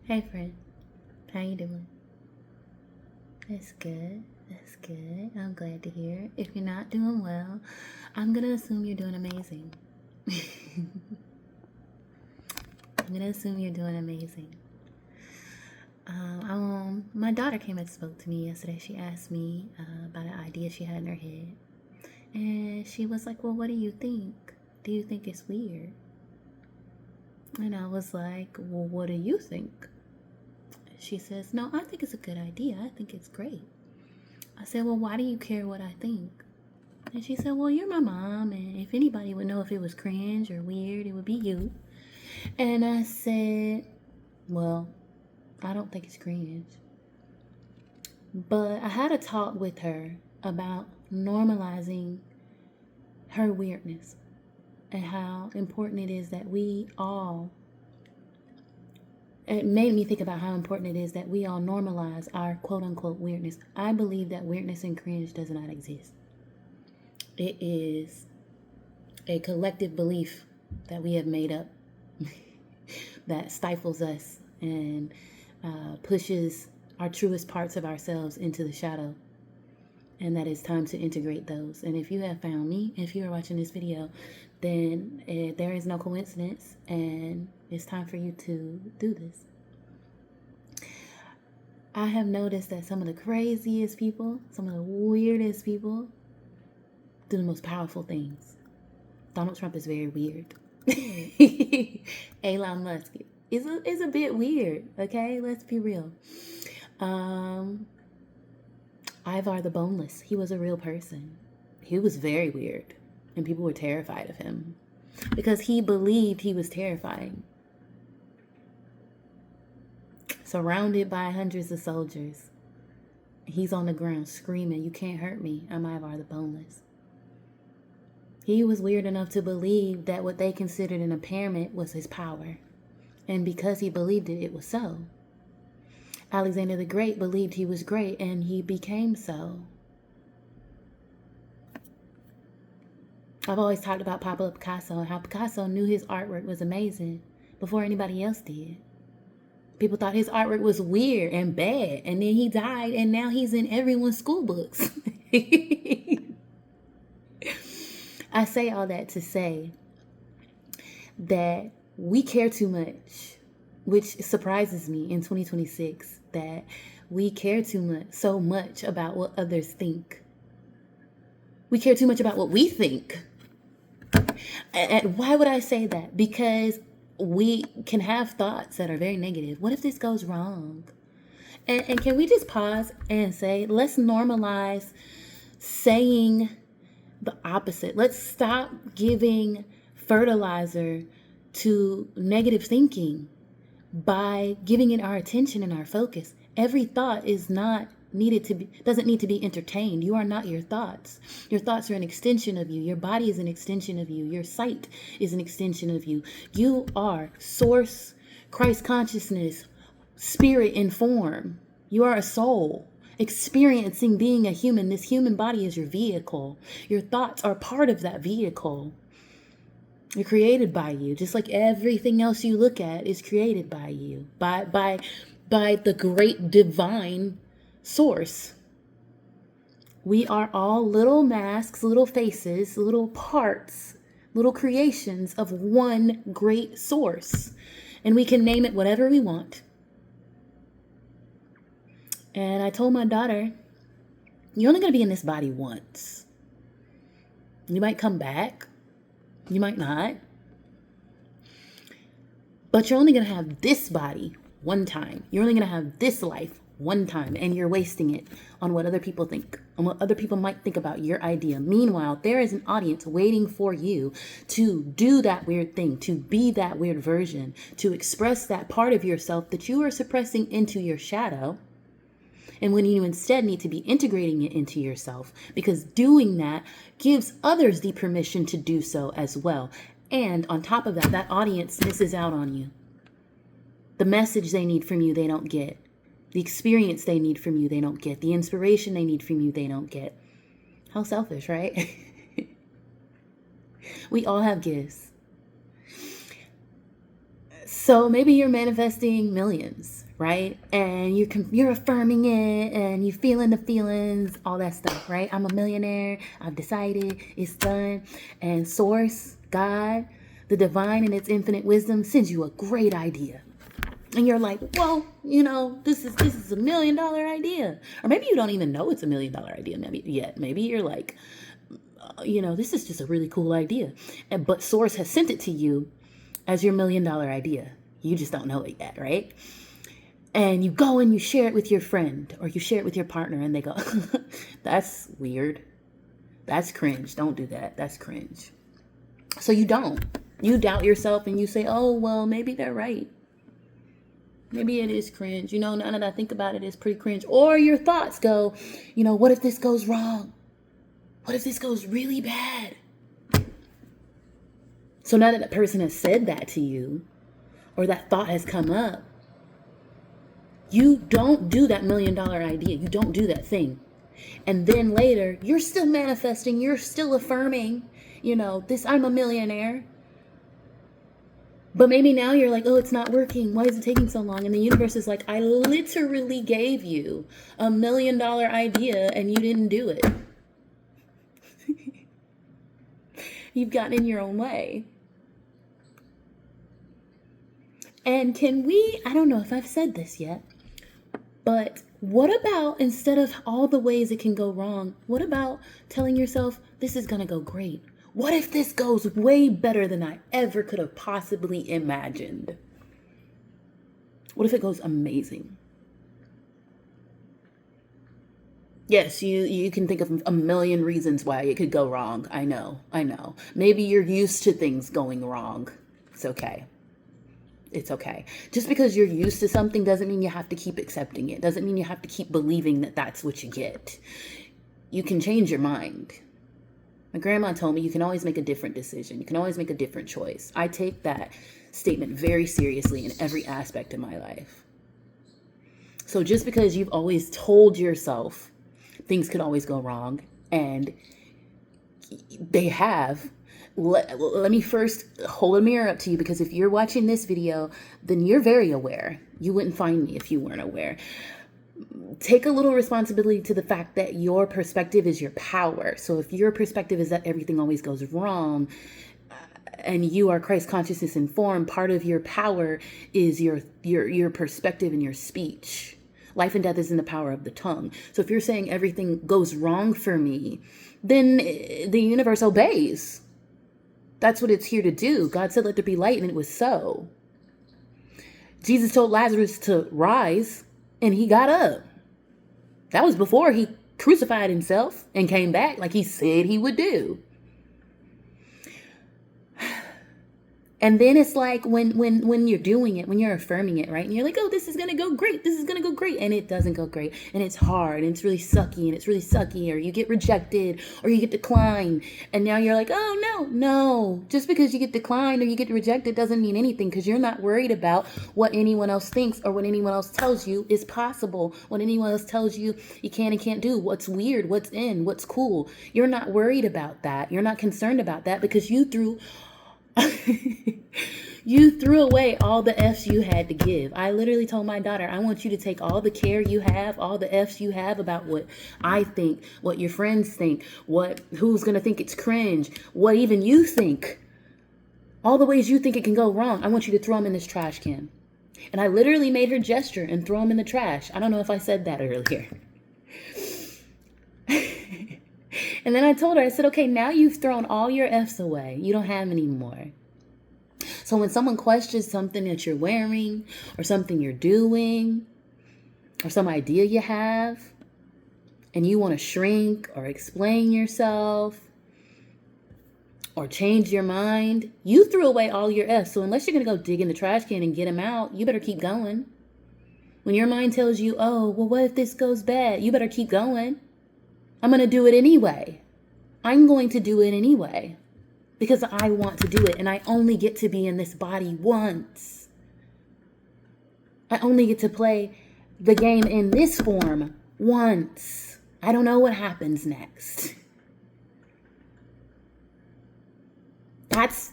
Hey friend, how you doing? That's good. That's good. I'm glad to hear. If you're not doing well, I'm gonna assume you're doing amazing. I'm gonna assume you're doing amazing. My daughter came and spoke to me yesterday. She asked me about an idea she had in her head, and she was like, "Well, what do you think? Do you think it's weird?" And I was like, "Well, what do you think?" She says, "No, I think it's a good idea. I think it's great." I said, "Well, why do you care what I think?" And she said, "Well, you're my mom, and if anybody would know if it was cringe or weird, it would be you." And I said, "Well, I don't think it's cringe." But I had a talk with her about normalizing her weirdness and how important it is that we all, it made me think about how important it is that we all normalize our quote unquote weirdness. I believe that weirdness and cringe does not exist. It is a collective belief that we have made up that stifles us and pushes our truest parts of ourselves into the shadow. And that it's time to integrate those. And if you have found me, if you are watching this video, then there is no coincidence, and it's time for you to do this. I have noticed that some of the craziest people, some of the weirdest people, do the most powerful things. Donald Trump is very weird. Elon Musk is a bit weird, okay? Let's be real. Ivar the Boneless, he was a real person. He was very weird, and people were terrified of him because he believed he was terrifying. Surrounded by hundreds of soldiers, he's on the ground screaming, "You can't hurt me. I'm Ivar the Boneless." He was weird enough to believe that what they considered an impairment was his power. And because he believed it, it was so. Alexander the Great believed he was great, and he became so. I've always talked about Pablo Picasso and how Picasso knew his artwork was amazing before anybody else did. People thought his artwork was weird and bad, and then he died, and now he's in everyone's school books. I say all that to say that we care too much, which surprises me in 2026, that we care too much, so much about what others think. We care too much about what we think. And why would I say that? Because we can have thoughts that are very negative. What if this goes wrong? And can we just pause and say, let's normalize saying the opposite. Let's stop giving fertilizer to negative thinking by giving it our attention and our focus. Every thought is not doesn't need to be entertained. You are not your thoughts. Your thoughts are an extension of you. Your body is an extension of you. Your sight is an extension of you. You are source, Christ consciousness, spirit in form. You are a soul experiencing being a human. This human body is your vehicle. Your thoughts are part of that vehicle. You're created by you, just like everything else you look at is created by you, by the great divine source. We are all little masks, little faces, little parts, little creations of one great source. And we can name it whatever we want. And I told my daughter, you're only going to be in this body once. You might come back. You might not. But you're only going to have this body one time. You're only going to have this life one time, and you're wasting it on what other people think, on what other people might think about your idea. Meanwhile, there is an audience waiting for you to do that weird thing, to be that weird version, to express that part of yourself that you are suppressing into your shadow. And when you instead need to be integrating it into yourself, because doing that gives others the permission to do so as well. And on top of that, that audience misses out on you. The message they need from you, they don't get. The experience they need from you, they don't get. The inspiration they need from you, they don't get. How selfish, right? We all have gifts. So maybe you're manifesting millions, right? And you're affirming it, and you're feeling the feelings, all that stuff, right? I'm a millionaire. I've decided it's done. And Source, God, the divine and its infinite wisdom sends you a great idea. And you're like, well, this is $1 million idea. Or maybe you don't even know it's $1 million idea yet. Maybe you're like, this is just a really cool idea. But Source has sent it to you as your $1 million idea. You just don't know it yet, right? And you go and you share it with your friend, or you share it with your partner, and they go, that's weird. That's cringe. Don't do that. That's cringe. So you don't. You doubt yourself and you say, oh, well, maybe they're right. Maybe it is cringe. Now that I think about it, it's pretty cringe. Or your thoughts go, what if this goes wrong? What if this goes really bad? So now that the person has said that to you, or that thought has come up, you don't do that $1 million idea. You don't do that thing. And then later, you're still manifesting. You're still affirming, I'm a millionaire. But maybe now you're like, oh, it's not working. Why is it taking so long? And the universe is like, I literally gave you $1 million idea and you didn't do it. You've gotten in your own way. And I don't know if I've said this yet, but what about, instead of all the ways it can go wrong, what about telling yourself, this is going to go great? What if this goes way better than I ever could have possibly imagined? What if it goes amazing? Yes, you can think of a million reasons why it could go wrong. I know. Maybe you're used to things going wrong. It's okay. It's okay. Just because you're used to something doesn't mean you have to keep accepting it. Doesn't mean you have to keep believing that that's what you get. You can change your mind. My grandma told me you can always make a different decision. You can always make a different choice. I take that statement very seriously in every aspect of my life. So just because you've always told yourself things could always go wrong, and they have, let me first hold a mirror up to you, because if you're watching this video, then you're very aware. You wouldn't find me if you weren't aware. Take a little responsibility to the fact that your perspective is your power. So if your perspective is that everything always goes wrong, and you are Christ consciousness informed, part of your power is your perspective and your speech. Life and death is in the power of the tongue. So if you're saying everything goes wrong for me, then the universe obeys. That's what it's here to do. God said, let there be light, and it was so. Jesus told Lazarus to rise, and he got up. That was before he crucified himself and came back like he said he would do. And then it's like when you're doing it, when you're affirming it, right? And you're like, oh, this is going to go great. This is going to go great. And it doesn't go great. And it's hard. And it's really sucky. Or you get rejected, or you get declined. And now you're like, oh, no. Just because you get declined or you get rejected doesn't mean anything, because you're not worried about what anyone else thinks or what anyone else tells you is possible. What anyone else tells you you can and can't do. What's weird, what's in, what's cool. You're not worried about that. You're not concerned about that, because you threw away all the F's you had to give. I literally told my daughter, I want you to take all the care you have, all the F's you have about what I think, what your friends think, who's going to think it's cringe, what even you think, all the ways you think it can go wrong. I want you to throw them in this trash can. And I literally made her gesture and throw them in the trash. I don't know if I said that earlier. And then I told her, I said, okay, now you've thrown all your F's away. You don't have any more. So when someone questions something that you're wearing, or something you're doing, or some idea you have, and you want to shrink or explain yourself or change your mind, you threw away all your F's. So unless you're going to go dig in the trash can and get them out, you better keep going. When your mind tells you, oh, well, what if this goes bad? You better keep going. I'm going to do it anyway. I'm going to do it anyway, because I want to do it, and I only get to be in this body once. I only get to play the game in this form once. I don't know what happens next. That's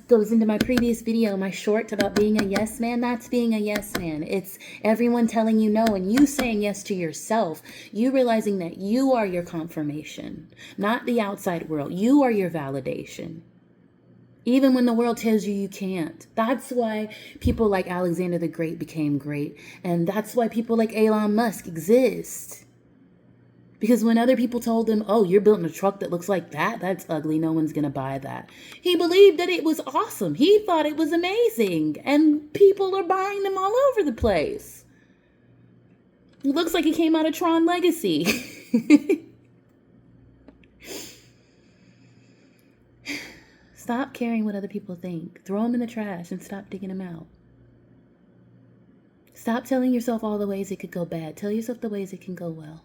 goes into my previous video, my short about being a yes man. That's being a yes man. It's everyone telling you no and you saying yes to yourself. You realizing that you are your confirmation, not the outside world. You are your validation. Even when the world tells you you can't. That's why people like Alexander the Great became great. And that's why people like Elon Musk exist. Because when other people told him, oh, you're building a truck that looks like that, that's ugly, no one's going to buy that. He believed that it was awesome. He thought it was amazing. And people are buying them all over the place. It looks like it came out of Tron Legacy. Stop caring what other people think. Throw them in the trash and stop digging them out. Stop telling yourself all the ways it could go bad. Tell yourself the ways it can go well.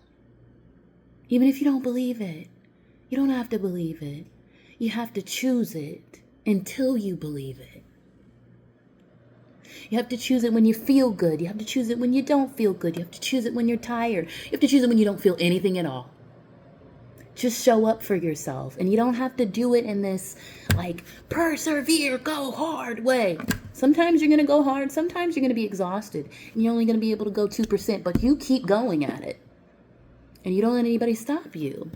Even if you don't believe it, you don't have to believe it. You have to choose it until you believe it. You have to choose it when you feel good. You have to choose it when you don't feel good. You have to choose it when you're tired. You have to choose it when you don't feel anything at all. Just show up for yourself. And you don't have to do it in this like persevere, go hard way. Sometimes you're going to go hard. Sometimes you're going to be exhausted. And you're only going to be able to go 2%. But you keep going at it. And you don't let anybody stop you.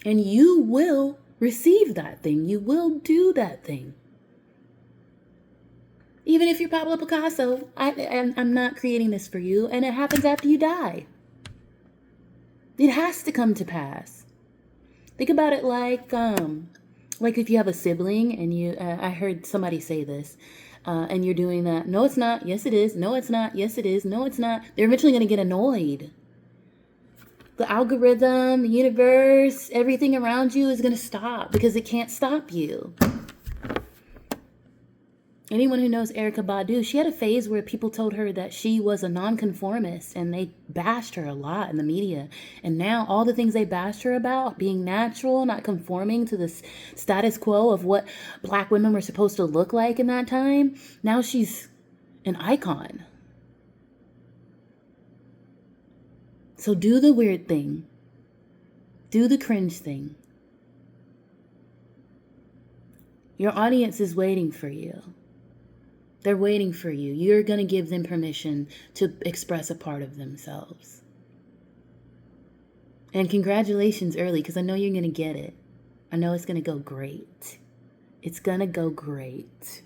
And you will receive that thing. You will do that thing. Even if you're Pablo Picasso, I'm not creating this for you. And it happens after you die. It has to come to pass. Think about it like if you have a sibling and you, I heard somebody say this, and you're doing that. No, it's not. Yes, it is. No, it's not. Yes, it is. No, it's not. They're eventually going to get annoyed. The algorithm, the universe, everything around you is going to stop because it can't stop you. Anyone who knows Erykah Badu, she had a phase where people told her that she was a nonconformist and they bashed her a lot in the media. And now all the things they bashed her about, being natural, not conforming to the status quo of what Black women were supposed to look like in that time, now she's an icon. So do the weird thing. Do the cringe thing. Your audience is waiting for you. They're waiting for you. You're going to give them permission to express a part of themselves. And congratulations early, because I know you're going to get it. I know it's going to go great. It's going to go great.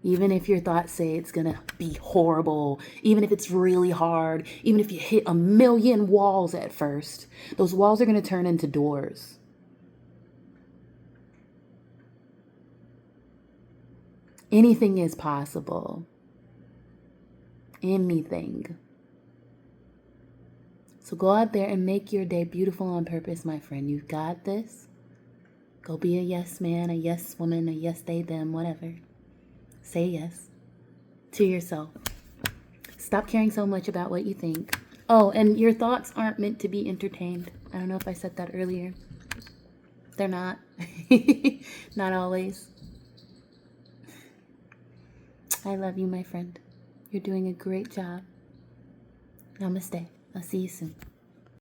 Even if your thoughts say it's going to be horrible, even if it's really hard, even if you hit a million walls at first, those walls are going to turn into doors. Anything is possible. Anything. So go out there and make your day beautiful on purpose, my friend. You've got this. Go be a yes man, a yes woman, a yes they, them, whatever. Say yes to yourself. Stop caring so much about what you think. Oh, and your thoughts aren't meant to be entertained. I don't know if I said that earlier. They're not. Not always. I love you, my friend. You're doing a great job. Namaste. I'll see you soon.